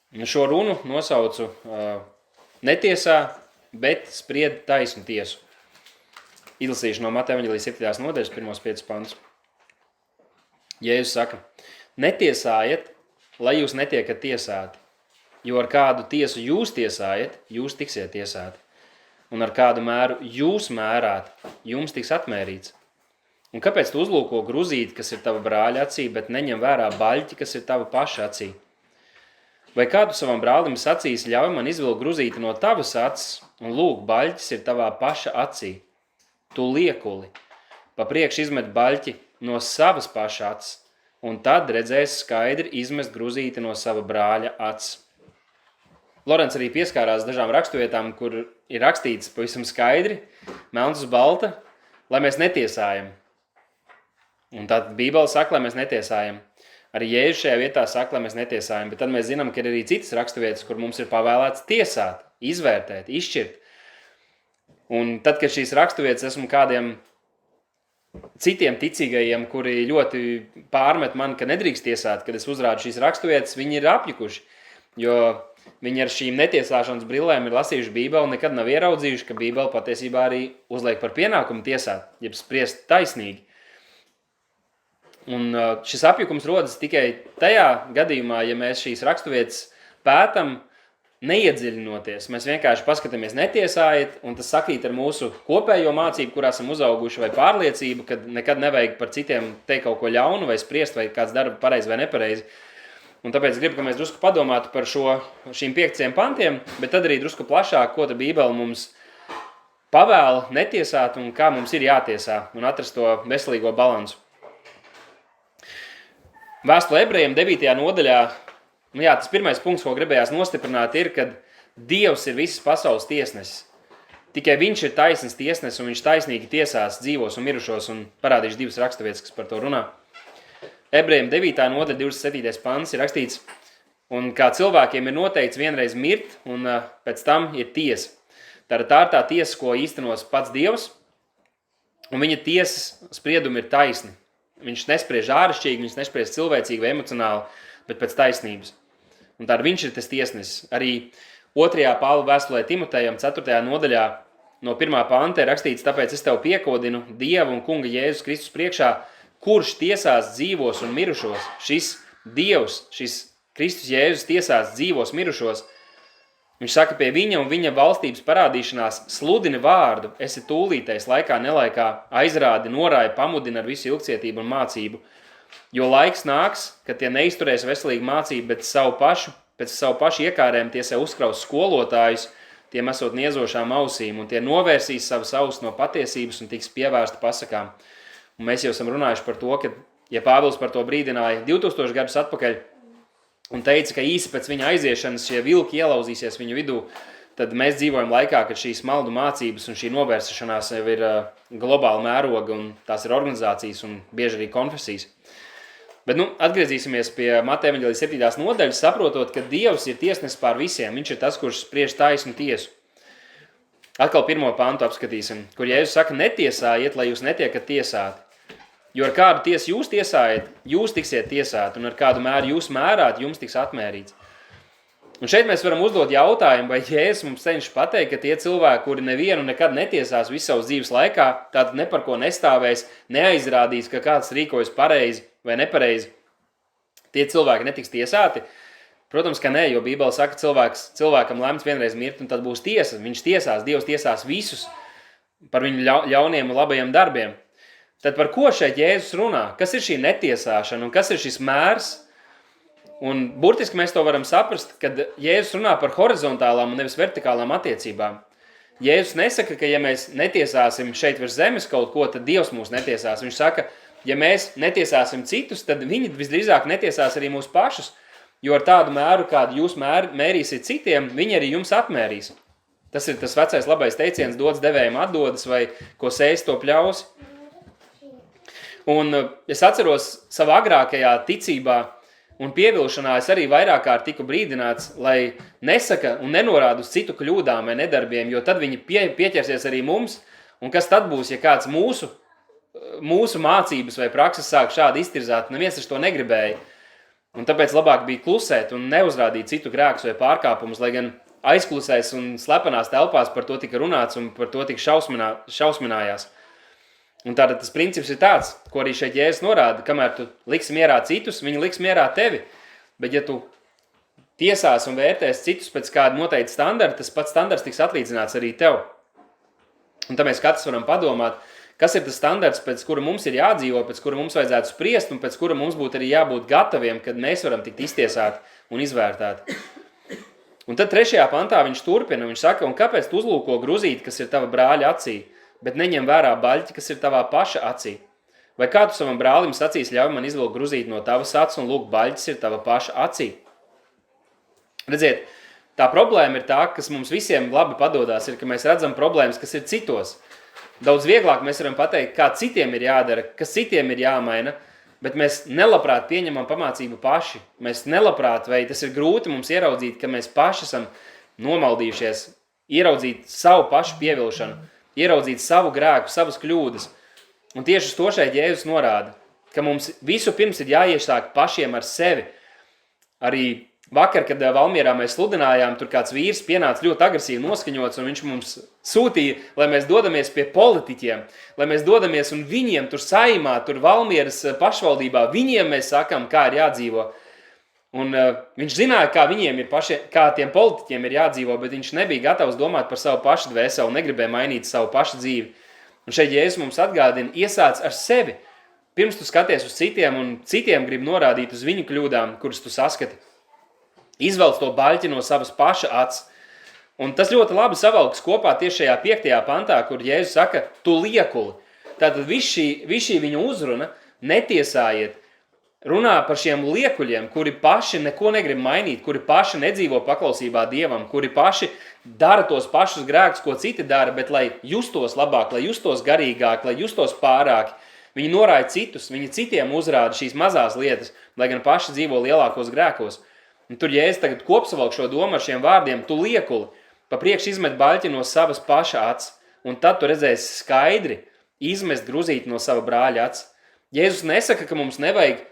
Šo runu nosaucu netiesā, bet spried taisnu tiesu. Izlasīšu no Mateja evaņģēlija 7. nodaļas 1-5 pantus. Jēzus saka, netiesājiet, lai jūs netiekat tiesāti, jo ar kādu tiesu jūs tiesājat, jūs tiksiet tiesāti. Un ar kādu mēru jūs mērāt, jums tiks atmērīts. Un kāpēc tu uzlūko gruzīti, kas ir tava brāļa acī, bet neņem vērā baļķi, kas ir tava paša acī? Vai kādu savam brālim sacīs, ļauj man izvilkt gruzīti no tavas acis, un lūk, baļķis ir tavā paša acī? Tu liekuli, pa priekš izmet baļķi no savas paša acis, un tad redzēs skaidri izmest gruzīti no sava brāļa acis. Lorents arī pieskārās dažām raksturvietām, kur ir rakstīts pavisam skaidri, melns uz balta, lai mēs netiesājam. Un tad Bībele saka, lai mēs netiesājam. Arī Jēzus šajā vietā saka, lai mēs netiesājam, bet tad mēs zinām, ka ir arī citas raksturvietas, kur mums ir pavēlēts tiesāt, izvērtēt, izšķirt. Un tad, kad šīs raksturvietas esmu kādiem citiem ticīgajiem, kuri ļoti pārmet man, ka nedrīkst tiesāt, kad es uzrādu šīs raksturvietas, viņi ir apjukuši, jo viņi ar šīm netiesāšanas brillēm ir lasījuši Bībeli un nekad nav ieraudzījuši, ka Bībeli patiesībā arī uzliek par pienākumu tiesāt, jeb spriest taisnīgi. Un šis apjukums rodas tikai tajā gadījumā, ja mēs šīs raksturvietas pētam, neiedziļinoties. Mēs vienkārši paskatāmies netiesājiet, un tas sakrīt ar mūsu kopējo mācību, kurā esam uzauguši, vai pārliecību, ka nekad nevajag par citiem teikt kaut ko ļaunu, vai spriest, vai kāds dara pareizi vai nepareizi. Un tāpēc gribu, ka mēs drusku padomātu par šīm 5 pantiem, bet tad arī drusku plašāk, ko ta Bībele mums pavēl netiesāt un kā mums ir jātiesā un atrast to veselīgo balansu. Vēstule Ebrejiem 9. nodaļā, tas pirmais punkts, ko gribējās nostiprināt, ir, ka Dievs ir visas pasaules tiesnesis. Tikai viņš ir taisns tiesnesis, un viņš taisnīgi tiesās dzīvos un mirušos, un parādīšu 2 raksturvietas, kas par to runā. Ebrejiem 9. nodaļa 27. pants ir rakstīts, un kā cilvēkiem ir noteikts vienreiz mirt, un pēc tam ir tiesa. Tā ir tā tiesa, ko īstenos pats Dievs, un viņa tiesas spriedumi ir taisni. Viņš nespriež āršķirīgi, viņš nespriež cilvēcīgi vai emocionāli, bet pēc taisnības. Un tā viņš ir tas tiesnesis. Arī 2. Pāvila vēstulē Timotejam 4. nodaļā no 1. panta ir rakstīts, tāpēc es tev piekodinu Dievu un Kunga Jēzus Kristus priekšā, kurš tiesās dzīvos un mirušos. Šis Dievs, šis Kristus Jēzus tiesās dzīvos mirušos. Viņš saka, pie viņa un viņa valstības parādīšanās sludini vārdu, esi tūlītais laikā, nelaikā, aizrādi, norāja, pamudina ar visu ilgcietību un mācību. Jo laiks nāks, kad tie neizturēs veselīgu mācību, bet pēc savu pašu iekārēm tie sev uzkraus skolotājus, tiem esot niezošām ausīm, un tie novērsīs savas ausis no patiesības un tiks pievērsti pasakām. Un mēs jau esam runājuši par to, ka, ja Pāvils par to brīdināja 2000 gadus atpakaļ, un teica, ka īsi pēc viņa aiziešanas šie vilki ielauzīsies viņu vidū, tad mēs dzīvojam laikā, kad šīs maldu mācības un šī novērsašanās jau ir globāla mēroga, un tās ir organizācijas un bieži arī konfesijas. Bet atgriezīsimies pie Mateja evaņģēlija 7. nodaļas, saprotot, ka Dievs ir tiesnesis pār visiem, viņš ir tas, kurš spriež taisnu tiesu. Atkal 1. pantu apskatīsim, kur Jēzus saka, netiesājiet, lai jūs netiekat tiesāti. Jo ar kādu tiesu jūs tiesājat, jūs tiksiet tiesāti, un ar kādu mēru jūs mērāt, jums tiks atmērīts. Un šeit mēs varam uzdot jautājumu, vai Jēzus mums cenšas pateikt, ka tie cilvēki, kuri nevienu nekad netiesās visu savas dzīves laikā, tātad ne par ko nestāvēs, neaizrādīs, ka kāds rīkojas pareizi vai nepareizi, tie cilvēki netiks tiesāti? Protams, ka nē, jo Bībele saka, cilvēkam lemts vienreiz mirt, un tad būs tiesa. Viņš tiesās, Dievs tiesās visus par viņu ļauniem un labajiem darbiem. Tad par ko šeit Jēzus runā? Kas ir šī netiesāšana un kas ir šis mērs? Un burtiski mēs to varam saprast, kad Jēzus runā par horizontālām un nevis vertikālām attiecībām. Jēzus nesaka, ka ja mēs netiesāsim šeit virs zemes kaut ko, tad Dievs mūs netiesās. Viņš saka, ja mēs netiesāsim citus, tad viņi visdrīzāk netiesās arī mūs pašus, jo ar tādu mēru, kādu jūs mērīsiet citiem, viņi arī jums atmērīs. Tas ir tas vecais labais teiciens, dots devējiem atdodas, vai ko sēs to pļausi. Un es atceros savā agrākajā ticībā un pievilšanā, es arī vairāk kārt tiku brīdināts, lai nesaka un nenorāda uz citu kļūdām vai nedarbiem, jo tad viņi pieķersies arī mums, un kas tad būs, ja kāds mūsu mācības vai prakses sāk šādi iztirzāt, neviens taču to negribēja. Un tāpēc labāk bija klusēt un neuzrādīt citu grēkus vai pārkāpumus, lai gan aizklusēs un slepenās telpās par to tika runāts un par to tika šausminājās. Un tātad tas princips ir tāds, ko arī šeit Jēzus norāda, kamēr tu liksi mierā citus, viņi liks mierā tevi. Bet ja tu tiesās un vērtēs citus pēc kāda noteikta standarta, tas pats standarts tiks atlīdzināts arī tev. Un tāpēc katrs varam padomāt, kas ir tas standarts, pēc kura mums ir jādzīvo, pēc kura mums vajadzētu spriest un pēc kura mums būtu arī jābūt gataviem, kad mēs varam tikt iztiesāti un izvērtēti. Un tad 3. pantā viņš turpina, viņš saka, un kāpēc tu uzlūko gruzīt, kas ir tava brāļa acī, bet neņem vērā baļķi, kas ir tavā paša acī? Vai kā tu savam brālim sacīs, ļauj man izvilkt gruzīt no tavas acis un lūk, baļķis ir tava paša acī? Redziet, tā problēma ir tā, kas mums visiem labi padodās, ir, ka mēs redzam problēmas, kas ir citos. Daudz vieglāk mēs varam pateikt, kā citiem ir jādara, kas citiem ir jāmaina, bet mēs nelabprāt pieņemam pamācību paši. Mēs nelabprāt, vai tas ir grūti mums ieraudzīt, ka mēs paši esam nomaldījušies, ieraudzīt savu pašu pievilšanu, ieraudzīt savu grēku, savas kļūdas. Un tieši uz to šeit Jēzus norāda, ka mums visu pirms ir jāiesāk pašiem ar sevi. Arī vakar, kad Valmierā mēs sludinājām, tur kāds vīrs pienāca ļoti agresīvi noskaņots, un viņš mums sūtīja, lai mēs dodamies pie politiķiem, lai mēs dodamies un viņiem tur saimā, tur Valmieras pašvaldībā, viņiem mēs sakām, kā ir jādzīvo. Un viņš zināja, kā tiem politiķiem ir jādzīvo, bet viņš nebija gatavs domāt par savu pašu dvēseli, negribēja mainīt savu pašu dzīvi. Un šeit Jēzus mums atgādina, iesāc ar sevi. Pirms tu skaties uz citiem un citiem grib norādīt uz viņu kļūdām, kuras tu saskati. Izvelc to baļķi no savas paša acis. Un tas ļoti labi savalkas kopā tieši šajā 5. pantā, kur Jēzus saka, tu liekuli. Tātad viss šī viņa uzruna, netiesājiet, runā par šiem liekuļiem, kuri paši neko negrib mainīt, kuri paši nedzīvo paklausībā Dievam, kuri paši dara tos pašus grēkus, ko citi dara, bet lai justos labāk, lai justos garīgāk, lai justos pārāk, viņi norāja citus, viņi citiem uzrāda šīs mazās lietas, lai gan paši dzīvo lielākos grēkos. Un tur Jēzus tagad kopsavalk šo domu ar šiem vārdiem, tu liekuli, pa priekš izmet baļķi no savas paša acis, un tad tu redzēsi skaidri izmest gruzīt no sava brāļa acis. Jēzus nesaka, ka mums nevajag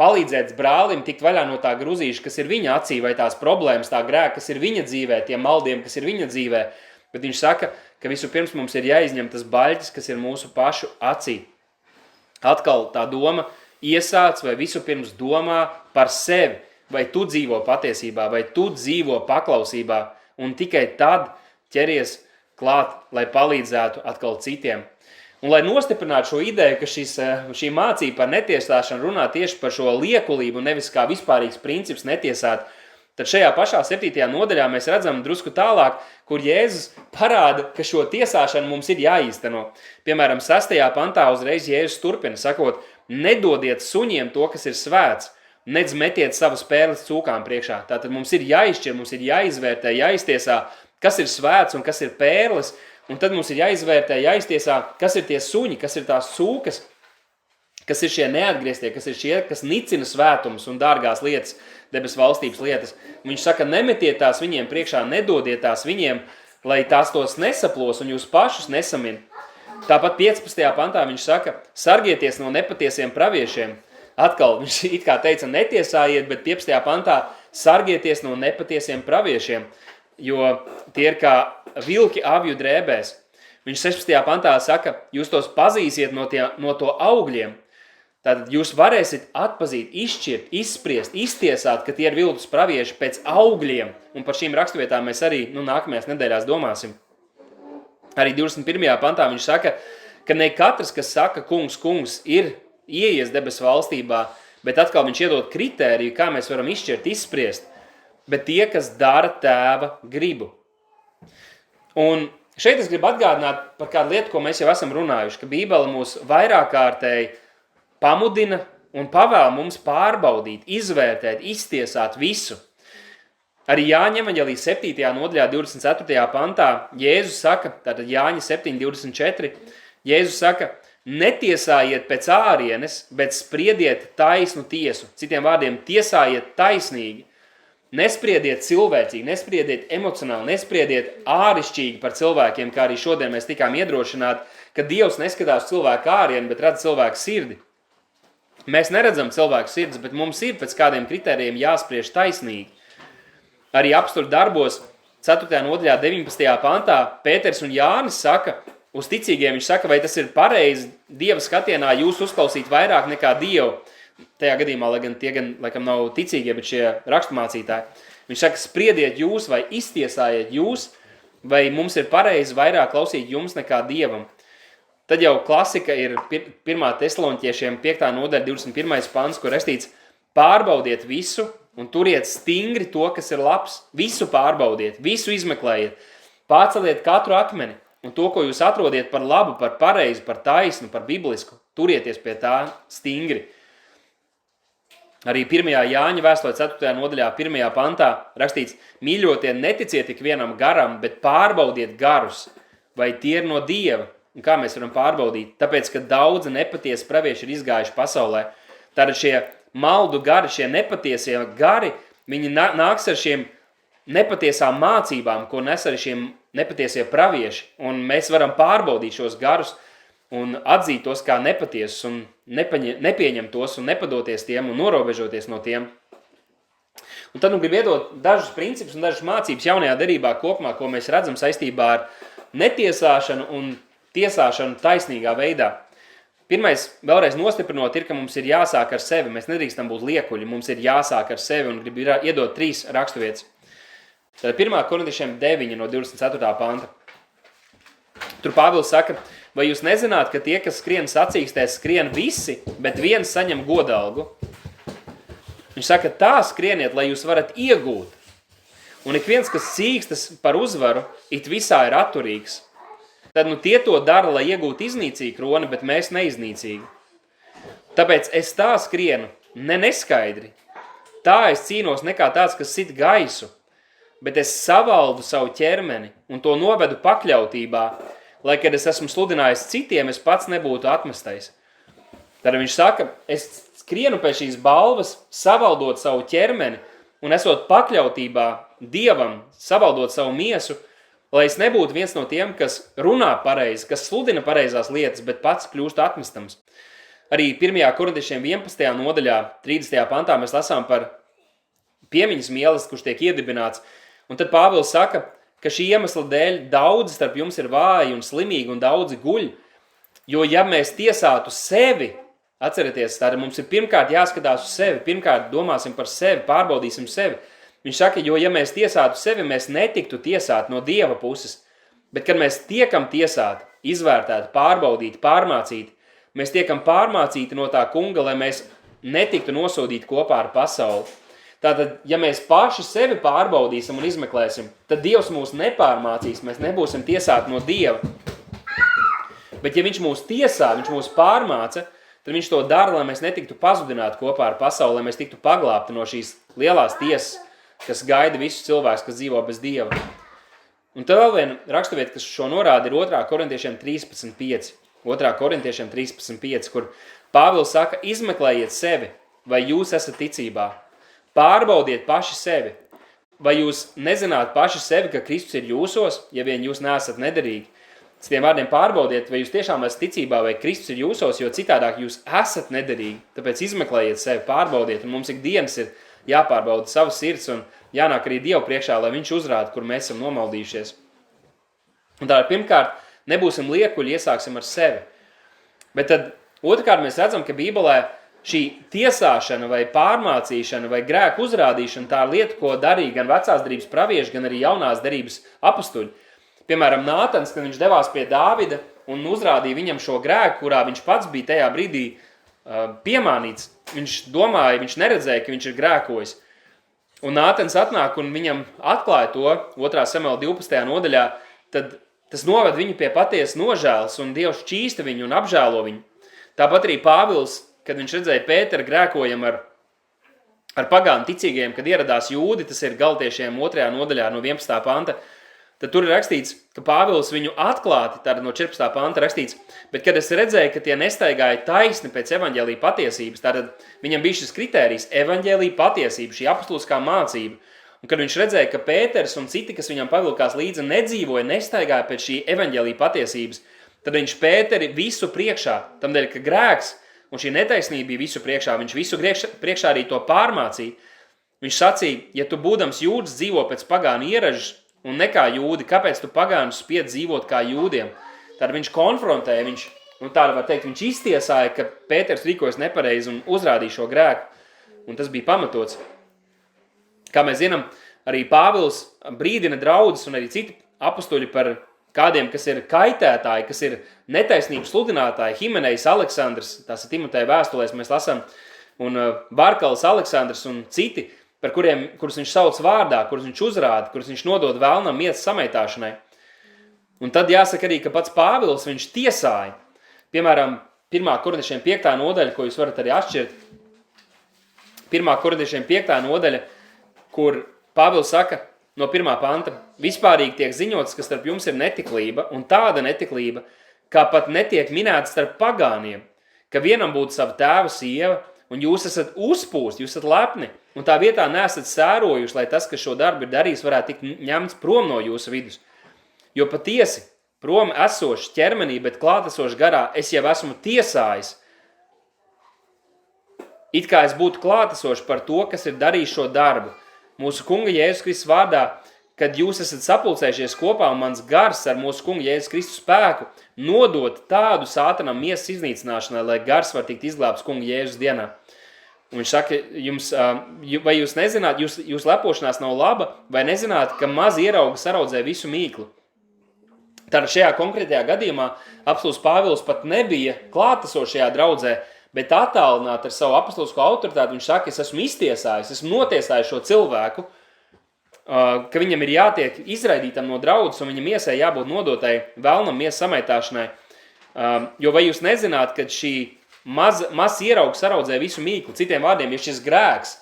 palīdzēt brālim tikt vaļā no tā gruzīša, kas ir viņa acī, vai tās problēmas, tā grēka, kas ir viņa dzīvē, tie maldiem, kas ir viņa dzīvē, bet viņš saka, ka vispirms mums ir jāizņem tas baļķis, kas ir mūsu pašu acī. Atkal tā doma iesāc vai vispirms domā par sevi, vai tu dzīvo patiesībā, vai tu dzīvo paklausībā, un tikai tad ķeries klāt, lai palīdzētu atkal citiem. Un lai nostiprinātu šo ideju, ka šī mācība par netiesāšanu runā tieši par šo liekulību, nevis kā vispārīgs princips netiesāt, tad šajā pašā 7. nodaļā mēs redzam drusku tālāk, kur Jēzus parāda, ka šo tiesāšanu mums ir jāīsteno. Piemēram, 6. pantā uzreiz Jēzus turpina, sakot, nedodiet suņiem to, kas ir svēts, nedz metiet savas pērles cūkām priekšā. Tātad mums ir jāizšķir, mums ir jāizvērtē, jāiztiesā, kas ir svēts un kas ir pērles, un tad mums ir jāizvērtē, jāiztiesā, kas ir tie suņi, kas ir tās cūkas, kas ir šie neatgrieztie, kas ir šie, kas nicina svētumus un dārgās lietas, debes valstības lietas. Viņš saka, nemetiet tās viņiem priekšā, nedodiet tās viņiem, lai tās tos nesaplos un jūs pašus nesamin. Tāpat 15. pantā viņš saka, sargieties no nepatiesiem praviešiem. Atkal viņš it kā teica, netiesājiet, bet 15. pantā sargieties no nepatiesiem praviešiem, jo tie ir kā vilki avju drēbēs. Viņš 16. pantā saka, jūs tos pazīsiet no to augļiem. Tātad jūs varēsiet atpazīt, izšķirt, izspriest, iztiesāt, ka tie ir viltus pravieši pēc augļiem. Un par šīm raksturvietām mēs arī nākamajās nedēļās domāsim. Arī 21. pantā viņš saka, ka ne katrs, kas saka, kungs, kungs, ir ieies debesu valstībā, bet atkal viņš iedod kritēriju, kā mēs varam izšķirt, izspriest, bet tie, kas dara tēva gribu. Un šeit es gribu atgādināt par kādu lietu, ko mēs jau esam runājuši, ka Bībele mūs vairāk kārtēji pamudina un pavēl mums pārbaudīt, izvērtēt, iztiesāt visu. Arī Jāņa evaņģēlijas 7. nodaļā 24. pantā Jēzus saka, tātad Jāņa 7.24, Jēzus saka, netiesājiet pēc ārienes, bet spriediet taisnu tiesu. Citiem vārdiem, tiesājiet taisnīgi. Nespriediet cilvēcīgi, nespriediet emocionāli, nespriediet ārišķīgi par cilvēkiem, kā arī šodien mēs tikām iedrošināti, ka Dievs neskatās cilvēku ārienu, bet redz cilvēku sirdi. Mēs neredzam cilvēku sirds, bet mums ir pēc kādiem kritērijiem jāspriež taisnīgi. Arī apstuļu darbos 4. nodaļā 19. pantā Pēters un Jānis saka, uz ticīgiem viņš saka, vai tas ir pareizi Dieva skatienā jūs uzklausīt vairāk nekā Dievu. Tajā gadījumā, lai gan tie laikam nav ticīgie, bet šie raksturmācītāji. Viņš saka, spriediet jūs vai iztiesājiet jūs, vai mums ir pareizi vairāk klausīt jums nekā Dievam. Tad jau klasika ir 1. Tesaloniķiešiem 5. nodaļa 21. pants, kur rakstīts, pārbaudiet visu un turiet stingri to, kas ir labs. Visu pārbaudiet, visu izmeklējiet, pārceliet katru akmeni un to, ko jūs atrodiet par labu, par pareizi, par taisnu, par biblisku, turieties pie tā stingri. Arī 1. Jāņa vēstulē 4. nodaļā 1. pantā rakstīts, mīļotie, neticiet tik vienam garam, bet pārbaudiet garus, vai tie ir no Dieva. Un kā mēs varam pārbaudīt? Tāpēc, ka daudzi nepatiesi pravieši ir izgājuši pasaulē. Tātad šie maldu gari, šie nepatiesie gari, viņi nāks ar šiem nepatiesām mācībām, ko nes arī šiem nepatiesie pravieši. Un mēs varam pārbaudīt šos garus un atzīt tos kā nepatiesus un nepieņemt tos un nepadoties tiem un norobežoties no tiem. Un tad gribu iedot dažus principus un dažas mācības jaunajā derībā kopumā, ko mēs redzam saistībā ar netiesāšanu un tiesāšanu taisnīgā veidā. Pirmais, vēlreiz nostiprinot, ir, ka mums ir jāsāk ar sevi. Mēs nedrīkstam būt liekuļi, mums ir jāsāk ar sevi un gribu iedot 3 raksturvietas. Tad 1. Korintiešiem 9 no 24. panta. Tur Pāvils saka, vai jūs nezināt, ka tie, kas skrien sacīkstēs, skrien visi, bet viens saņem godalgu? Viņš saka, tā skrieniet, lai jūs varat iegūt. Un ik viens, kas cīkstas par uzvaru, it visā ir atturīgs. Tad tie to dara, lai iegūtu iznīcīgu kroni, bet mēs neiznīcīgi. Tāpēc es tā skrienu, neskaidri. Tā es cīnos nekā tāds, kas sit gaisu, bet es savaldu savu ķermeni un to novedu pakļautībā, lai, kad es esmu sludinājis citiem, es pats nebūtu atmestais. Tad viņš saka, es skrienu pēc šīs balvas, savaldot savu ķermeni un esot pakļautībā Dievam, savaldot savu miesu, lai es nebūtu viens no tiem, kas runā pareizi, kas sludina pareizās lietas, bet pats kļūst atmestams. Arī 1. Korintiešiem 11. nodaļā, 30. pantā mēs lasām par piemiņas mielastu, kurš tiek iedibināts. Un tad Pāvils saka, ka šī iemesla dēļ daudzi starp jums ir vāji un slimīgi un daudzi guļ. Jo ja mēs tiesātu sevi, atcerieties, tad mums ir pirmkārt jāskatās uz sevi, pirmkārt domāsim par sevi, pārbaudīsim sevi. Viņš saka, jo ja mēs tiesātu sevi, mēs netiktu tiesāti no Dieva puses, bet kad mēs tiekam tiesāti, izvērtēti, pārbaudīti, pārmācīti, mēs tiekam pārmācīti no tā kunga, lai mēs netiktu nosodīti kopā ar pasauli. Tātad, ja mēs paši sevi pārbaudīsim un izmeklēsim, tad Dievs mūs nepārmācīs, mēs nebūsim tiesāti no Dieva. Bet ja viņš mūs tiesā, viņš mūs pārmāca, tad viņš to dara, lai mēs netiktu pazudināti kopā ar pasauli, lai mēs tiktu paglābti no šīs lielās tiesas, kas gaida visus cilvēkus, kas dzīvo bez Dieva. Un tad vēl viena raksturvieta, kas šo norāda, ir 2. Korintiešiem 13.5. 2. Korintiešiem 13.5, kur Pāvils saka, izmeklējiet sevi, vai jūs esat ticībā. Pārbaudiet paši sevi. Vai jūs nezināt paši sevi, ka Kristus ir jūsos, ja vien jūs neesat nederīgi? Citiem vārdiem pārbaudiet, vai jūs tiešām esat ticībā, vai Kristus ir jūsos, jo citādāk jūs esat nederīgi. Tāpēc izmeklējiet sevi, pārbaudiet, un mums ikdienas ir jāpārbauda savas sirds un jānāk arī Dievu priekšā, lai viņš uzrāda, kur mēs esam nomaldījušies. Un tā pirmkārt, nebūsim liekuļi, iesāksim ar sevi. Bet tad otrkārt mēs redzam, ka Bībelē šī tiesāšana vai pārmācīšana vai grēku uzrādīšana tā ir lieta, ko darīja gan vecās derības pravieši, gan arī jaunās derības apustuļi. Piemēram, Nātans, kad viņš devās pie Dāvida un uzrādīja viņam šo grēku, kurā viņš pats bija tajā brīdī piemānīts, viņš domāja, viņš neredzēja, ka viņš ir grēkojis. Un Nātans atnāk un viņam atklāja to 2. Samuela 12. nodaļā, tad tas noved viņu pie patiesas nožēlas un Dievs šķīsta viņu un apžēlo viņu. Tāpat arī Pāvils, kad viņš redzēja Pēteru grēkojam ar pagānu ticīgajiem, kad ieradās jūdi, tas ir Galatiešiem 2. nodaļā no 11. panta, tad tur ir rakstīts, ka Pāvils viņu atklāti, tātad no 14. panta rakstīts, bet kad es redzēju, ka tie nestaigāja taisni pēc evaņģēlija patiesības, tātad viņam bija šis kritērijs evaņģēlija patiesība, šī apostuliskā mācība, un kad viņš redzēja, ka Pēters un citi, kas viņam pavilkās līdzi, nedzīvoja, nestaigāja pēc šī evaņģēlija patiesības, tad viņš Pēteri visu priekšā, tamdēļ, ka grēks un šī netaisnība bija visu priekšā, viņš visu priekšā arī to pārmācīja. Viņš sacīja, ja tu būdams jūds dzīvo pēc pagānu ieražas un ne kā jūdi, kāpēc tu pagānus spied dzīvot kā jūdiem? Tad viņš konfrontēja, tāda var teikt, viņš iztiesāja, ka Pēters rīkojas nepareizi un uzrādīja šo grēku, un tas bija pamatots. Kā mēs zinām, arī Pāvils brīdina draudzes un arī citi apustuļi par kādiem, kas ir kaitētāji, kas ir netaisnības sludinātāji, Himenejs Aleksandrs, tās ir Timoteja vēstulēs mēs lasām, un Barkals Aleksandrs un citi, kurus viņš sauc vārdā, kurus viņš uzrāda, kurus viņš nodod vēlnam miesas samaitāšanai. Un tad jāsaka arī, ka pats Pāvils viņš tiesāja. Piemēram, 1. Korintiešiem 5. nodaļa, ko jūs varat arī atšķirt. 1. Korintiešiem 5. nodaļa, kur Pāvils saka no 1. panta, vispārīgi tiek ziņots, ka starp jums ir netiklība, un tāda netiklība, kā pat netiek minēta starp pagāniem, ka vienam būtu sava tēva sieva, un jūs esat uzpūsti, jūs esat lepni, un tā vietā neesat sērojuši, lai tas, kas šo darbu ir darījis, varētu tikt ņemts prom no jūsu vidus. Jo patiesi, prom esoši ķermenī, bet klātesoši garā, es jau esmu tiesājis. It kā es būtu klātesoši par to, kas ir darījis šo darbu. Mūsu kunga Jēzus Kristus vārdā, kad jūs esat sapulcējušies kopā un mans gars ar mūsu kunga Jēzus Kristus spēku, nodot tādu sātanam miesas iznīcināšanai, lai gars var tikt izglābts kunga Jēzus dienā. Un viņš saka, vai jūs nezināt, jūs lepošanās nav laba, vai nezināt, ka maz ierauga saraudzē visu mīklu? Tātad šajā konkrētajā gadījumā apostols Pāvils pat nebija klātesošajā draudzē, bet attālināt ar savu apostolisko autoritāti, viņš saka, es esmu iztiesājis, esmu notiesājis šo cilvēku, ka viņam ir jātiek izraidītam no draudzes un viņam miesai jābūt nodotai vēlnam miesas samaitāšanai. Jo vai jūs nezināt, ka šī maz ierauga saraudzē visu mīklu, citiem vārdiem, ja šis grēks,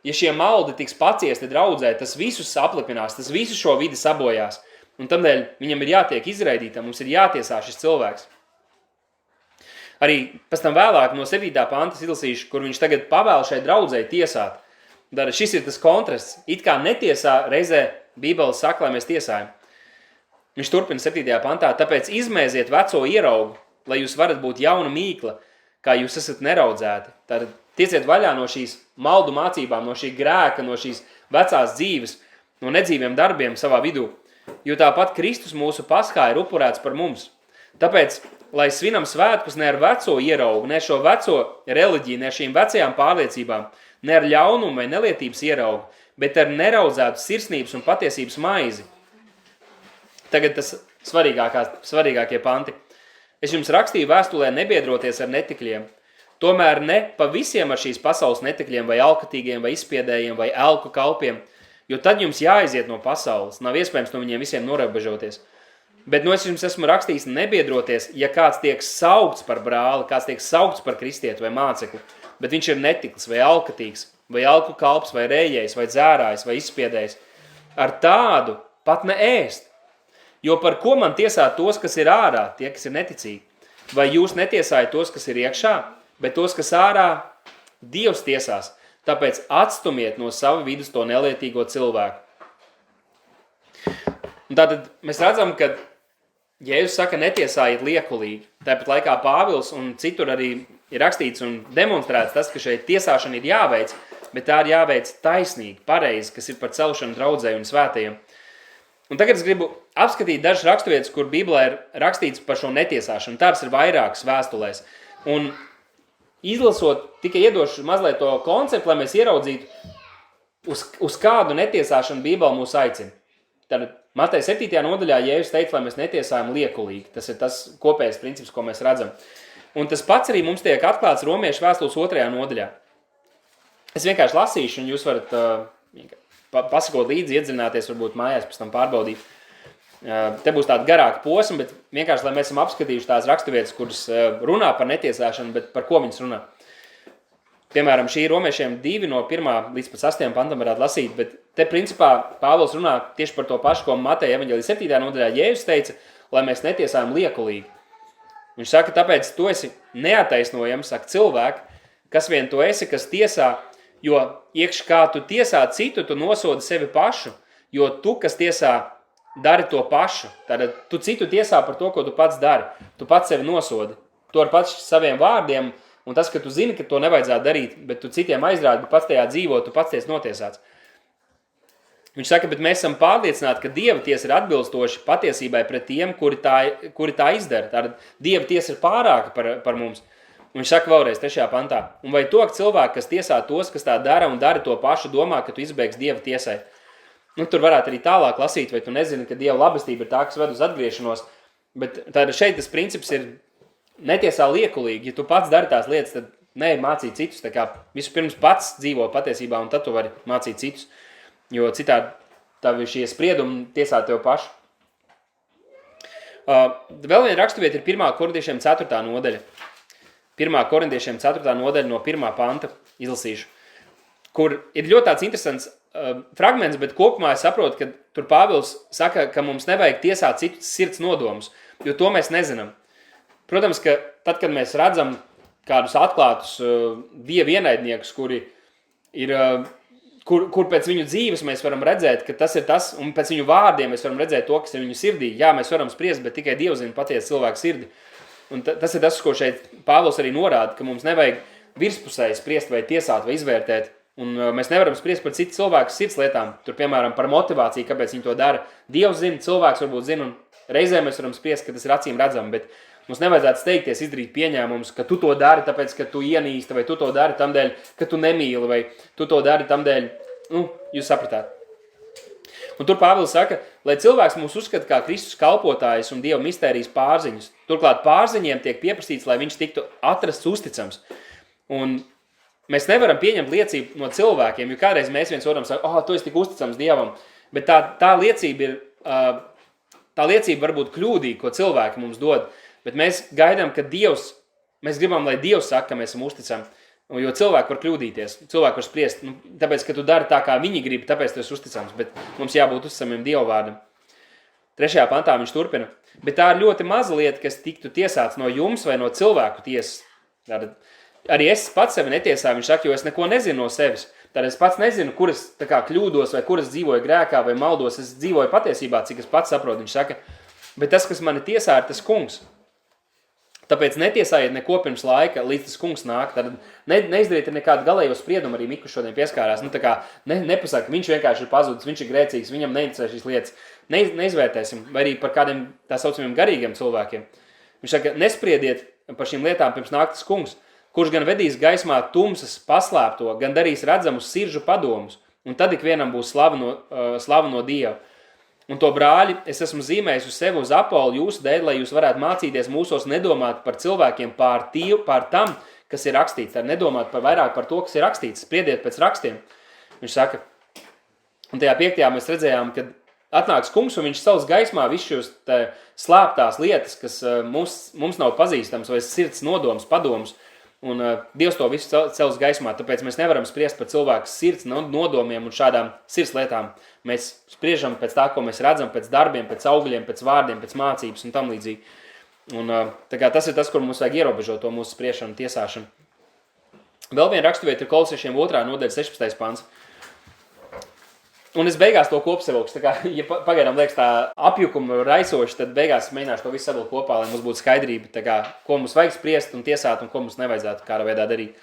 ja šie maldi tiks paciesti draudzē, tas visus aplipinās, tas visu šo vidi sabojās. Un tādēļ viņam ir jātiek izraidītam, mums ir jātiesā šis cilvēks. Arī pēc tam vēlāk no 7. pantas izlasīšu, kur viņš tagad pavēl šai draudzei tiesāt. Tad šis ir tas kontrasts. It kā netiesā reizē Bībele saka, lai mēs tiesājam. Viņš turpina 7. pantā, tāpēc izmēziet veco ieraugu, lai jūs varat būt jauna mīkla, kā jūs esat neraudzēti. Tad tieciet vaļā no šīs maldu mācībām, no šī grēka, no šīs vecās dzīves, no nedzīviem darbiem savā vidū. Jo tāpat Kristus mūsu paskā ir upurēts par mums. Tāpēc, lai svinam svētkus ne ar veco ieraugu, ne šo veco reliģiju, ne šīm vecajām pārliecībām, ne ar ļaunumu vai nelietības ieraugu, bet ar neraudzētu sirsnības un patiesības maizi. Tagad tas svarīgākie panti. Es jums rakstīju vēstulē nebiedroties ar netikļiem, tomēr ne pa visiem ar šīs pasaules netikļiem vai alkatīgiem vai izspiedējiem vai elku kalpiem, jo tad jums jāaiziet no pasaules, nav iespējams no viņiem visiem norabežoties. Bet es jums esmu rakstījis nebiedroties, ja kāds tiek saukts par brāli, kāds tiek saukts par kristietu vai mācekli, bet viņš ir netikls vai alkatīgs, vai alku kalps, vai rējējs, vai dzērājs, vai izspiedējs. Ar tādu pat ne ēst. Jo par ko man tiesāt tos, kas ir ārā, tie, kas ir neticīgi? Vai jūs netiesājat tos, kas ir iekšā, bet tos, kas ārā, Dievs tiesās. Tāpēc atstumiet no sava vidus to nelietīgo cilvēku. Un tātad mēs redzam, ka Jēzus saka, netiesājiet liekulīgi. Tāpat laikā Pāvils un citur arī ir rakstīts un demonstrēts tas, ka šeit tiesāšana ir jāveic, bet tā ir jāveic taisnīgi, pareizi, kas ir par celšanu draudzē un svētajiem. Un tagad es gribu apskatīt dažas raksturvietas, kur Bībelē ir rakstīts par šo netiesāšanu. Tāds ir vairākas vēstulēs. Un izlasot, tikai iedošu mazliet to konceptu, lai mēs ieraudzītu, uz kādu netiesāšanu Bībele mūs aicina. Tad Mateja 7. nodaļā Jēzus teica, lai mēs netiesājam liekulīgi. Tas ir tas kopējais princips, ko mēs redzam. Un tas pats arī mums tiek atklāts Romiešu vēstules 2. nodaļā. Es vienkārši lasīšu, un jūs varat pasakot līdzi, iedziļināties, varbūt mājās pēc tam pārbaudīt. Te būs tāda garāka posma, bet vienkārši, lai mēs esam apskatījuši tās raksturvietas, kuras runā par netiesāšanu, bet par ko viņas runā. Piemēram, šī Romiešiem 2 no 1. līdz 8. pantam varētu lasīt, bet te principā Pāvils runā tieši par to pašu, ko Mateja evaņģēlija 7. nodaļā Jēzus teica, lai mēs netiesājam liekulīgi. Viņš saka, tāpēc tu esi neataisnojams, saka cilvēki, kas vien tu esi, kas tiesā, jo iekš kā tu tiesā citu, tu nosodi sevi pašu, jo tu, kas tiesā, dari to pašu. Tātad tu citu tiesā par to, ko tu pats dari. Tu pats sevi nosodi. Tu ar pats saviem vārdiem Un tas, ka tu zini, ka to nevajadzētu darīt, bet tu citiem aizrādi, bet pats tajā dzīvo, tu pats tiec notiesāts. Viņš saka, bet mēs esam pārliecināti, ka Dieva tiesa ir atbilstoši patiesībai pret tiem, kuri tā izdara. Tātad Dieva tiesa ir pārāka par mums. Un viņš saka vēlreiz 3. pantā. Un vai to cilvēki, kas tiesā tos, kas tā dara un dara to pašu, domā, ka tu izbēgs Dieva tiesai? Nu, tur varētu arī tālāk lasīt, vai tu nezini, ka Dieva labestība ir tā, kas ved uz atgriešanos. Bet tāda šeit tas princips ir netiesā liekulīgi. Ja tu pats dari tās lietas, tad mācīt citus. Tā kā vispirms pats dzīvo patiesībā, un tad tu vari mācīt citus. Jo citādi tavi šie spriedumi tiesā tev pašu. Vēl viena raksturvieta ir 1. korintiešiem 4. nodaļa. 1. korintiešiem 4. nodaļa no 1. panta izlasīšu. Kur ir ļoti tāds interesants fragments, bet kopumā es saprotu, ka tur Pāvils saka, ka mums nevajag tiesāt citus sirds nodomus, jo to mēs nezinām. Protams, ka tad, kad mēs redzam kādus atklātus Dieva ienaidniekus, kuri ir... Kur pēc viņu dzīves mēs varam redzēt, ka tas ir tas, un pēc viņu vārdiem mēs varam redzēt to, kas ir viņu sirdī. Jā, mēs varam spriest, bet tikai Dievs zina patiesi cilvēku sirdi. Un tas ir tas, ko šeit Pāvils arī norāda, ka mums nevajag virspusēji spriest vai tiesāt vai izvērtēt. Un mēs nevaram spriest par citu cilvēku sirds lietām. Tur, piemēram, par motivāciju, kāpēc viņi to dara. Dievs zina, cilvēks varbūt zina, un reizē mēs varam spriest, ka tas ir acīm redzam, bet mums nevajadzētu steigties izdarīt pieņēmumus, ka tu to dari, tāpēc, ka tu ienīsti, vai tu to dari tamdēļ, ka tu nemīli, vai tu to dari tamdēļ, jūs sapratāt. Un tur Pāvils saka, lai cilvēks mūs uzskata kā Kristus kalpotājs un Dieva mistērijas pārziņus. Turklāt pārziņiem tiek pieprasīts, lai viņš tiktu atrasts uzticams. Un mēs nevaram pieņemt liecību no cilvēkiem, jo kādreiz mēs viens otram sakam, tu esi tik uzticams Dievam, bet tā liecība var būt kļūdīga, ko cilvēki mums dod. Bet mēs gaidām, ka mēs gribam, lai Dievs saka, ka mēs esam uzticami, jo cilvēki var kļūdīties, cilvēki var spriest, tāpēc, ka tu dari tā, kā viņi grib, tāpēc tu esi uzticams, bet mums jābūt uzticamiem Dieva vārdam. 3. pantā viņš turpina, bet tā ir ļoti maza lieta, kas tiktu tiesāts no jums vai no cilvēku tiesas. Tātad, arī es pats sevi netiesāju, viņš saka, jo es neko nezinu no sevis. Tad es pats nezinu, kur es kļūdos vai kur es dzīvoju grēkā vai maldos, es dzīvoju patiesībā, cik es pats saprotu, viņš saka, bet tas, kas mani tiesā, ir tas kungs. Tāpēc netiesājiet neko pirms laika, līdz tas kungs nāk. Tad neizdariet nekādu galējo spriedumu, arī Miku šodien pieskārās. Nepasaka, viņš vienkārši ir pazudis, viņš ir grēcīgs, viņam neinteresē šīs lietas. Neizvērtēsim, vai arī par kādiem tā saucamiem garīgiem cilvēkiem. Viņš saka, nespriediet par šīm lietām pirms nāk tas kungs, kurš gan vedīs gaismā tumsas paslēpto, gan darīs redzamus siržu padomus, un tad ikvienam būs slava no Dieva. Un to brāļi es esmu zīmējis uz sevi uz Apolu jūsu dēļ, lai jūs varētu mācīties mūsos nedomāt par cilvēkiem pār tam, kas ir rakstīts. Tad nedomāt vairāk par to, kas ir rakstīts. Spriediet pēc rakstiem. Viņš saka, un tajā 5. mēs redzējām, kad atnāks kungs un viņš savas gaismā visu šos slēptās lietas, kas mums nav pazīstams, vai sirds nodoms, padoms. Un Dievs to visu cels gaismā, tāpēc mēs nevaram spriest par cilvēku sirds nodomiem un šādām sirds lietām. Mēs spriežam pēc tā, ko mēs redzam, pēc darbiem, pēc augļiem, pēc vārdiem, pēc mācības un tam līdzīgi. Un tas ir tas, kur mums vajag ierobežot to mūsu spriešanu, tiesāšanu. Vēl viena raksturvieta ir Kolosiešiem 2. nodaļa 16. pants. Un es beigās to kopsavilkšu, tā kā, ja pagaidām liekas tā apjukumu raisoši, tad beigās mēģināšu to visu savilkt kopā, lai mums būtu skaidrība, tā kā, ko mums vajag spriest un tiesāt un ko mums nevajadzētu kādā veidā darīt.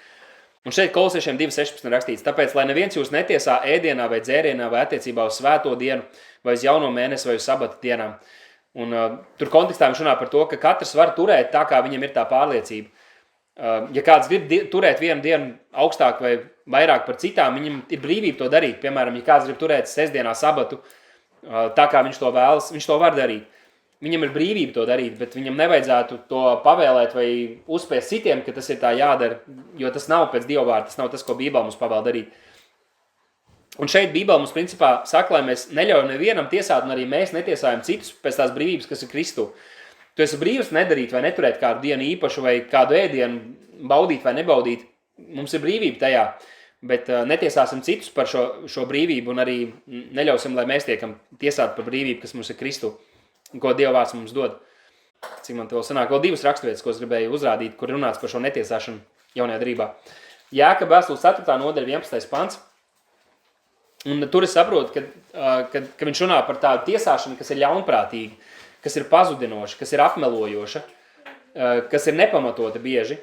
Un šeit Kolosiešiem 2.16 rakstīts, tāpēc, lai neviens jūs netiesā ēdienā vai dzērienā vai attiecībā uz svēto dienu vai uz jauno mēnesi vai uz sabata dienām. Un tur kontekstā viņš runā par to, ka katrs var turēt tā, kā viņam ir tā pārliecība. Ja kāds grib turēt vienu dienu augstāk vai vairāk par citām, viņam ir brīvība to darīt. Piemēram, ja kāds grib turēt sestdienā sabatu, tā kā viņš to vēlas, viņš to var darīt. Viņam ir brīvība to darīt, bet viņam nevajadzētu to pavēlēt vai uzspiest citiem, ka tas ir tā jādara, jo tas nav pēc Dieva vārda, tas nav tas, ko Bībele mums pavēl darīt. Un šeit Bībele mums principā saka, lai mēs neļaujam nevienam tiesāt, un arī mēs netiesājam citus pēc tās brīvības, kas ir Kristū. Tu esi brīvs nedarīt vai neturēt kādu dienu īpašu vai kādu ēdienu baudīt vai nebaudīt. Mums ir brīvība tajā, bet netiesāsim citus par šo brīvību un arī neļausim, lai mēs tiekam tiesāti par brīvību, kas mums ir Kristū, ko Dieva vārds mums dod. Cik man te vēl sanāk, vēl 2 raksturvietas, ko es gribēju uzrādīt, kur runāts par šo netiesāšanu jaunajā darbā. Jākaba vēstules 4. nodaļa 11. pants. Un tur es saprotu, ka viņš runā par tādu tiesāšanu, kas ir ļaunprātīga, kas ir pazudinoša, kas ir apmelojoša, kas ir nepamatota bieži.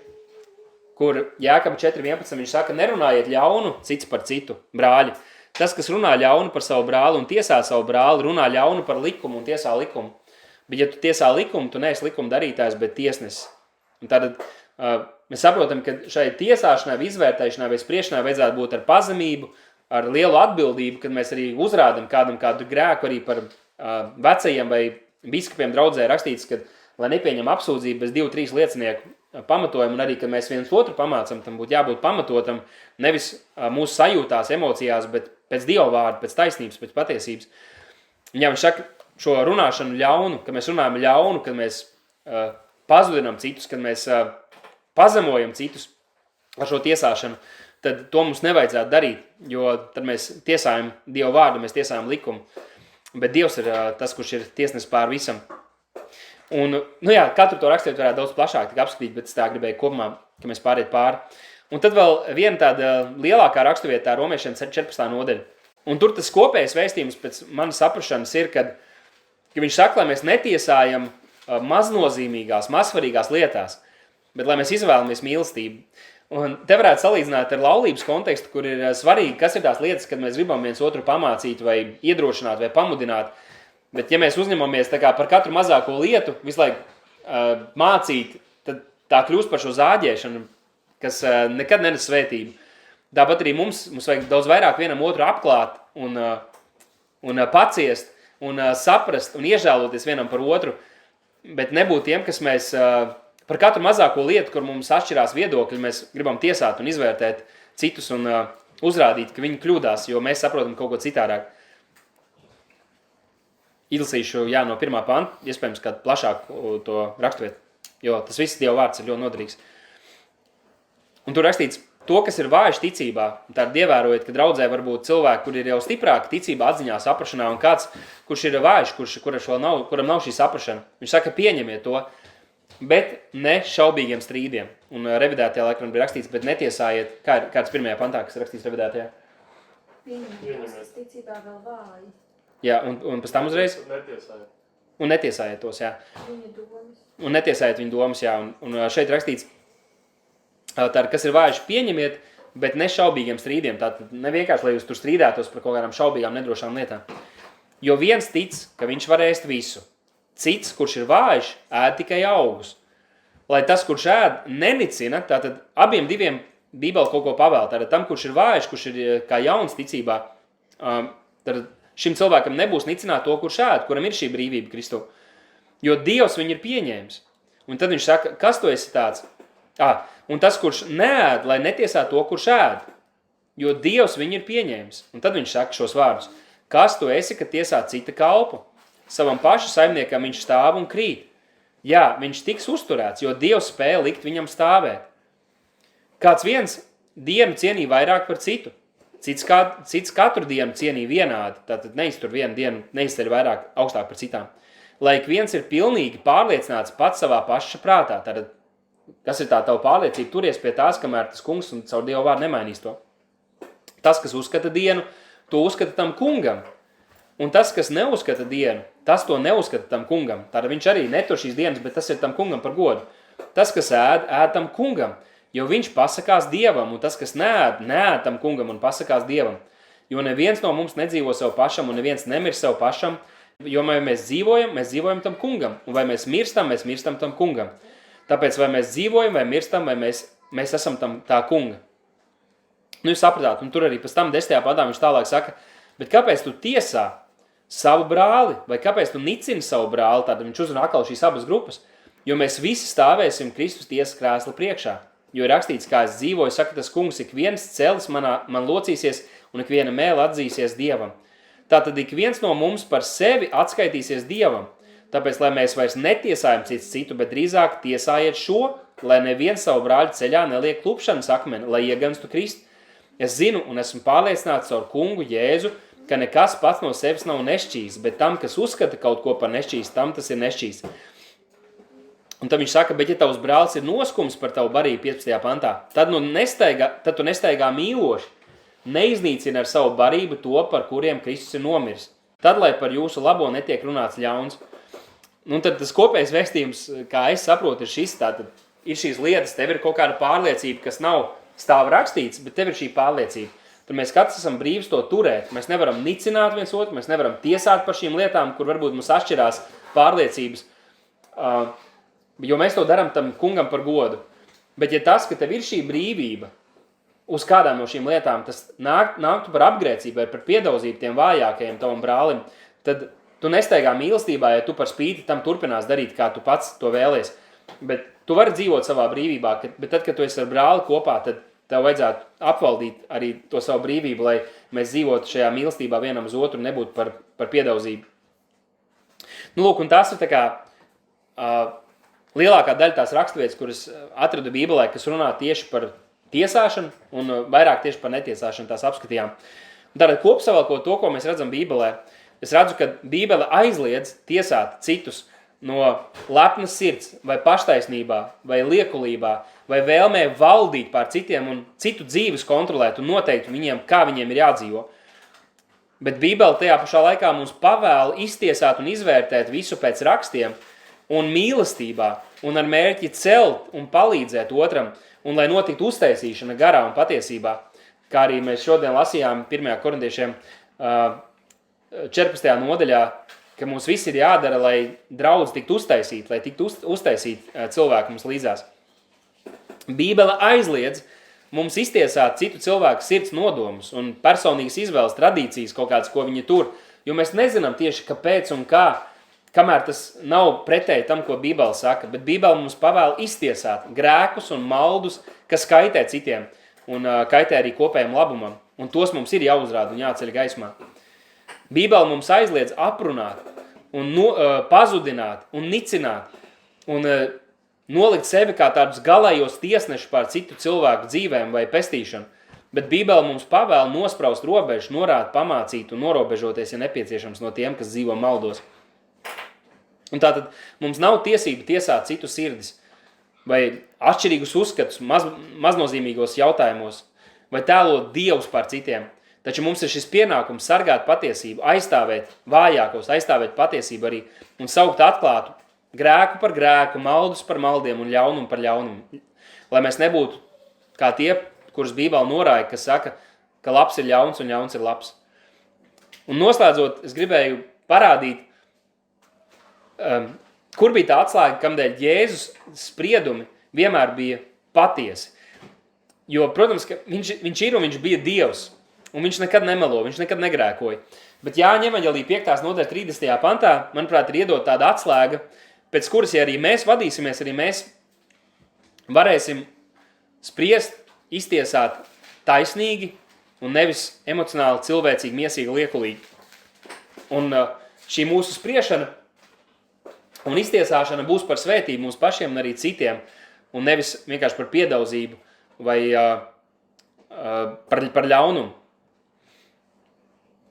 kur Jākaba 4.11 viņš saka, nerunājiet ļaunu cits par citu, brāļi. Tas, kas runā ļaunu par savu brāli un tiesā savu brāli, runā ļaunu par likumu un tiesā likumu. Bet ja tu tiesā likumu, tu neesi likuma darītājs, bet tiesnesis. Un tad mēs saprotam, ka šai tiesāšanai, izvērtēšanai vai spriešanai vajadzētu būt ar pazemību, ar lielu atbildību, kad mēs arī uzrādam kādam kādu grēku, arī par vecajiem vai biskupiem draudzē rakstīts, ka, lai nepieņem apsūdzību bez 2-3 liecinieku pamatojumu, un arī, kad mēs viens otru pamācam, tam būtu jābūt pamatotam, nevis mūsu sajūtās, emocijās, bet pēc Dieva vārda, pēc taisnības, pēc patiesības. Un ja viņš saka šo runāšanu ļaunu, kad mēs runājam ļaunu, kad mēs pazudinam citus, kad mēs pazemojam citus ar šo tiesāšanu, tad to mums nevajadzētu darīt, jo tad mēs tiesājam Dieva vārdu, mēs tiesājam likumu. Bet Dievs ir tas, kurš ir tiesnesis pār visam. Un, katru to rakstīt varētu daudz plašāk apskatīt, bet es tā gribēju kopumā, ka mēs pāriet pāri. Un tad vēl viena tāda lielākā raksturvieta, tā Romiešiem 14. nodaļa. Un tur tas kopējais vēstījums pēc manas saprašanas ir, ka viņš saka, lai mēs netiesājam maznozīmīgās, mazsvarīgās lietās, bet lai mēs izvēlamies mīlestību. Un te varētu salīdzināt ar laulības kontekstu, kur ir svarīgi, kas ir tās lietas, kad mēs gribam viens otru pamācīt vai iedrošināt vai pamudināt. Bet ja mēs uzņemamies tā kā par katru mazāko lietu visu laiku mācīt, tad tā kļūst par šo zāģēšanu, kas nekad nenes svētību. Tāpat arī mums vajag daudz vairāk vienam otru apklāt un paciest un saprast un iežēloties vienam par otru, bet nebūt tiem, kas mēs par katru mazāko lietu, kur mums atšķirās viedokļi, mēs gribam tiesāt un izvērtēt citus un uzrādīt, ka viņi kļūdās, jo mēs saprotam kaut ko citādāk. Izlasīšu no 1. panta, iespējams, kādu plašāku to raksturvietu, jo tas viss Dieva vārds ir ļoti noderīgs. Un tur rakstīts, to, kas ir vājš ticībā, tad ievērojot, ka draudzē var būt cilvēki, kur ir jau stiprāki ticībā, atziņā, saprašanā, un kāds, kurš ir vājš, kuram nav šī saprašana. Viņš saka, pieņemiet to, bet ne šaubīgiem strīdiem. Un revidētajā laikam bija rakstīts, bet netiesājiet, kāds 1. pantā, kas rakstīts revidētajā? Pieņemiet, ticībā vēl vāji. Jā, un pēc tam uzreiz? Un netiesājiet tos, jā. Viņa domas. Un netiesājiet viņu domas, jā. Un šeit rakstīts, tātad, kas ir vājš, pieņemiet, bet ne šaubīgiem strīdiem. Tātad ne vienkārši, lai jūs tur strīdētos par kaut kādām šaubīgām, nedrošām lietām. Jo viens tic, ka viņš var ēst visu. Cits, kurš ir vājš, ēd tikai augus. Lai tas, kurš ēd, nenicina, tātad abiem diviem Bībele kaut ko pavēl. Tātad tam, kurš ir vājš, kurš ir kā jauns ticībā, tad šim cilvēkam nebūs nicināt to, kurš ēd, kuram ir šī brīvība Kristu. Jo Dievs viņu ir pieņēmis. Un tad viņš saka, kas tu esi tāds? Un tas, kurš neēd, lai netiesā to, kurš ēd. Jo Dievs viņu ir pieņēmis. Un tad viņš saka šos vārdus. Kas tu esi, ka tiesā cita kalpu? Savam pašu saimniekam viņš stāv un krīt. Jā, viņš tiks uzturēts, jo Dievs spēja likt viņam stāvēt. Kāds viens dienu cienī vairāk par citu. Cits katru dienu cienī vienādi, tātad neiztur vienu dienu, neizceļ vairāk augstāk par citām. Lai ik viens ir pilnīgi pārliecināts pats savā paša prātā. Tātad, kas ir tā tava pārliecība, turies pie tās, kamēr tas kungs un caur Dievu vārdu nemainīs to. Tas, kas uzskata dienu, to uzskata tam kungam. Un tas, kas neuzskata dienu, tas to neuzskata tam kungam. Tātad viņš arī netur šīs dienas, bet tas ir tam kungam par godu. Tas, kas ēd tam kungam. Jo viņš pasakās Dievam, un tas, kas neēd tam kungam un pasakās Dievam. Jo neviens no mums nedzīvo sev pašam, un neviens nemir sev pašam, jo vai mēs dzīvojam tam kungam, un vai mēs mirstam tam kungam. Tāpēc vai mēs dzīvojam, vai mirstam, vai mēs esam tam tā kunga. Jūs sapratāt, un tur arī pēc tam 10. pantā viņš tālāk saka, bet kāpēc tu tiesā savu brāli, vai kāpēc tu nicini savu brāli, tad viņš uzrunā atkal šīs abas grupas, jo mēs visi stāvēsim Kristus tiesas krēsla priekšā. Jo ir rakstīts, kā es dzīvoju, saka tas kungs, ik viens celis man locīsies un ik viena mēle atzīsies Dievam. Tātad ik viens no mums par sevi atskaitīsies Dievam. Tāpēc, lai mēs vairs netiesājam cits citu, bet drīzāk tiesājiet šo, lai neviens savu brāļu ceļā neliek klupšanas akmeni, lai ieganstu Kristu. Es zinu un esmu pārliecināts caur kungu Jēzu, ka nekas pats no sevis nav nešķīs, bet tam, kas uzskata kaut ko par nešķīs, tam tas ir nešķīs. Un tad viņš saka, bet ja tavs brālis ir noskums par tavu barību 15. pantā, tad tu nestaigā mīloši, neiznīcina ar savu barību to, par kuriem Kristus ir nomiris. Tad, lai par jūsu labo netiek runāts ļauns. Un tad tas kopējais vēstījums, kā es saprotu, ir šis, tātad ir šīs lietas, tev ir kaut kāda pārliecība, kas nav stāv rakstīts, bet tev ir šī pārliecība. Tad mēs katrs esam brīvs to turēt. Mēs nevaram nicināt viens otru, mēs nevaram tiesāt par šīm lietām, kur varbūt mums atšķirās pārliecības, jo mēs to darām tam kungam par godu. Bet ja tas, ka tev ir šī brīvība uz kādām no šīm lietām, tas nāktu par apgrēcību vai par piedauzību tiem vājākajiem tavam brālim, tad tu nesteigā mīlestībā, ja tu par spīti tam turpinās darīt, kā tu pats to vēlies. Bet tu vari dzīvot savā brīvībā, bet tad, kad tu esi ar brāli kopā, tad tev vajadzētu apvaldīt arī to savu brīvību, lai mēs dzīvotu šajā mīlestībā vienam uz otru un nebūtu par piedauzību. Nu, lūk, un tās ir tā kā lielākā daļa tās raksturvietas, kuras atradu Bībelē, kas runā tieši par tiesāšanu un vairāk tieši par netiesāšanu tās apskatījām. Tātad kopsavilkot to, ko mēs redzam Bībelē, es redzu, ka Bībele aizliedz tiesāt citus no lepnas sirds vai paštaisnībā vai liekulībā vai vēlmē valdīt pār citiem un citu dzīves kontrolēt un noteikt viņiem, kā viņiem ir jādzīvo. Bet Bībele tajā pašā laikā mums pavēl iztiesāt un izvērtēt visu pēc rakstiem un mīlestībā un ar mērķi celt un palīdzēt otram un lai notiktu uztaisīšana garā un patiesībā, kā arī mēs šodien lasījām 1. Korintiešiem 14. nodaļā, ka mums viss ir jādara, lai draudz tiktu uztaisīt, lai tiktu uztaisīt cilvēku mums līdzās. Bībele aizliedz mums iztiesāt citu cilvēku sirds nodomus un personīgas izvēles, tradīcijas kaut kādas, ko viņi tur, jo mēs nezinām tieši kāpēc un kā, kamēr tas nav pretēji tam, ko Bībele saka, bet Bībele mums pavēl iztiesāt grēkus un maldus, kas kaitē citiem un kaitē arī kopējam labumam, un tos mums ir jāuzrāda un jāceļ gaismā. Bībele mums aizliedz aprunāt un pazudināt un nicināt un nolikt sevi kā tādus galējos tiesnešus pār citu cilvēku dzīvēm vai pestīšanu, bet Bībele mums pavēl nospraust robežu, norāda, pamācīt un norobežoties, ja nepieciešams, no tiem, kas dzīvo maldos. Un tātad mums nav tiesība tiesāt citu sirdis vai atšķirīgus uzskatus maznozīmīgos jautājumos vai tēlot dievus pār citiem. Taču mums ir šis pienākums sargāt patiesību, aizstāvēt vājākos, aizstāvēt patiesību arī un saukt atklātu grēku par grēku, maldus par maldiem un ļaunumu par ļaunumu. Lai mēs nebūtu kā tie, kurus Bībele norāja, kas saka, ka labs ir ļauns un ļauns ir labs. Un noslēdzot, es gribēju parādīt, kur bija tā atslēga, kamdēļ Jēzus spriedumi vienmēr bija patiesi. Jo, protams, ka viņš ir un viņš bija Dievs. Un viņš nekad nemelo, viņš nekad negrēkoja. Bet Jāņa evaņģēlija 5. nodaļa 30. pantā, manuprāt, ir iedot tāda atslēga, pēc kuras, ja arī mēs vadīsimies, arī mēs varēsim spriest, iztiesāt taisnīgi un nevis emocionāli, cilvēcīgi, miesīgi, liekulīgi. Un šī mūsu spriešana un iztiesāšana būs par svētību mums pašiem un arī citiem, un nevis vienkārši par piedauzību vai par ļaunumu.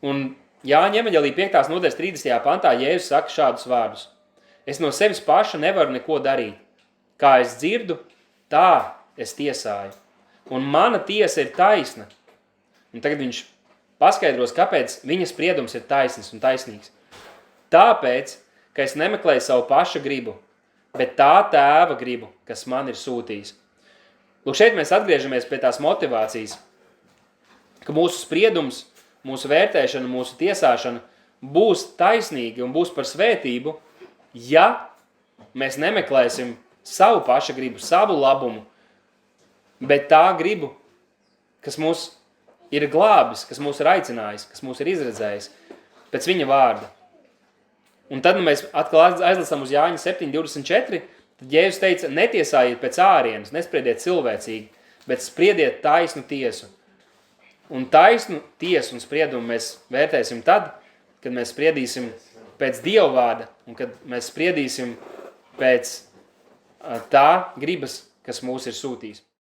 Un Jāņa evaņģēlija 5. nodaļas 30. pantā Jēzus saka šādus vārdus. Es no sevis paša nevaru neko darīt. Kā es dzirdu, tā es tiesāju. Un mana tiesa ir taisna. Un tagad viņš paskaidros, kāpēc viņa spriedums ir taisns un taisnīgs. Tāpēc, ka es nemeklēju savu paša gribu, bet tā tēva gribu, kas man ir sūtījis. Lūk, šeit mēs atgriežamies pie tās motivācijas, ka mūsu spriedums, mūsu vērtēšana, mūsu tiesāšana būs taisnīga un būs par svētību, ja mēs nemeklēsim savu paša gribu, savu labumu, bet tā gribu, kas mūs ir glābis, kas mūs ir aicinājis, kas mūs ir izredzējis pēc viņa vārda. Un tad mēs atkal aizlasām uz Jāņa 7.24, tad Jēzus teica, netiesājiet pēc ārienes, nespriediet cilvēcīgi, bet spriediet taisnu tiesu. Un taisnu tiesu un spriedumu mēs vērtēsim tad, kad mēs spriedīsim pēc Dieva vārda un kad mēs spriedīsim pēc tā gribas, kas mūs ir sūtījis.